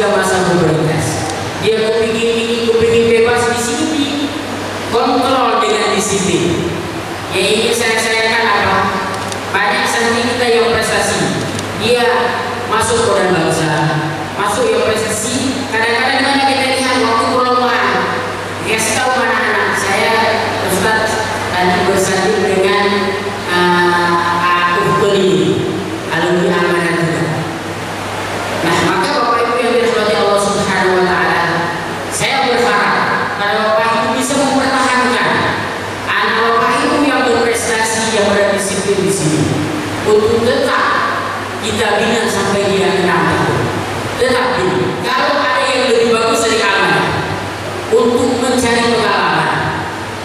sudah masa pubertas, dia kepingin ini, kepingin bebas, di sini dikontrol dengan disiplin. Yang ingin saya sayangkan apa? Banyak santri kita yang prestasi, dia masuk Koran Bangsa, masuk yang prestasi. Kadang-kadang mana kita lihat waktu perlombaan, dia tahu mana anak saya, Ustaz tadi bersanding dengan alumni amanah juga. Nah, maka Bapak Ibu yang dirahmati Allah Subhanahu wa taala, saya berharap kalau Bapak Ibu bisa mempertahankan anak Bapak Ibu yang berprestasi, yang berdisiplin di sini, untuk tetap kita bina sampai dia 6 tahun. Tetapi kalau ada yang lebih bagus dari amanah untuk mencari pengalaman,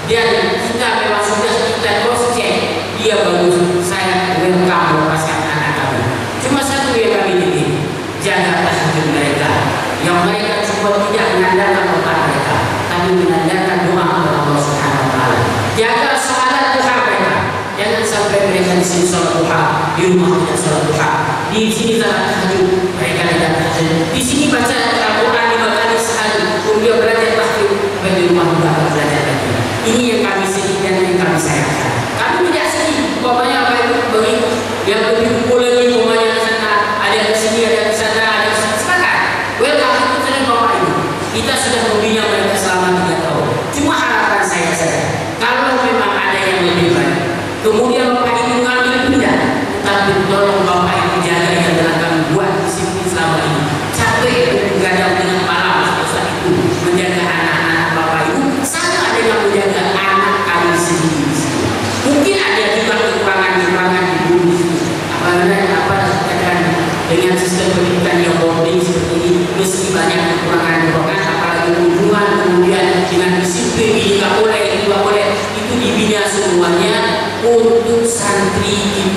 dan kita memang sudah kita cross check dia bagus, saya welcome lepaskan anak kami. Cuma satu yang kami titip, jaga tahajud mereka, yang mereka cuma tidak mengandalkan otak mereka, tapi mengandalkan doa kepada Allah Subhanahu wa taala. Jaga salat duha mereka, jangan sampai mereka di sini salat duha, di rumah tidak salat duha, di sini salat tahajud mereka tidak tahajud, di sini baca Al-Quran 5 kali sehari, kemudian belajar tahajud, di rumah juga belajar lagi. Ini yang kami sedih dan yang kami sayangkan. Kami tidak sedih, umpamanya apa itu begitu, yang lebih kumpul lagi, umpamanya ke sana, ada ke sini, ada ke sana, ada ke sana. Sepakat. Welcome itu sering Bapak Ibu. Kita sudah membina mereka selama 3 tahun. Cuma harapan saya saja, kalau memang ada yang lebih baik, kemudian Bapak Ibu mengambil pindah, tapi tolong Bapak Ibu jaga yang telah kami buat disiplin selama ini. Capek begadang dengan malam saat itu menjaga anak-anak Bapak Ibu, sama ada yang menjaga anak kami sendiri. Mungkin ada juga kekurangan-kekurangan di bumi itu. Apa katakan dengan sistem pendidikan yang boarding seperti ini, meski banyak kekurangan-kekurangan, apalagi hubungan kemudian dengan disiplin ini nggak boleh, itu nggak boleh, itu dibina semuanya untuk santri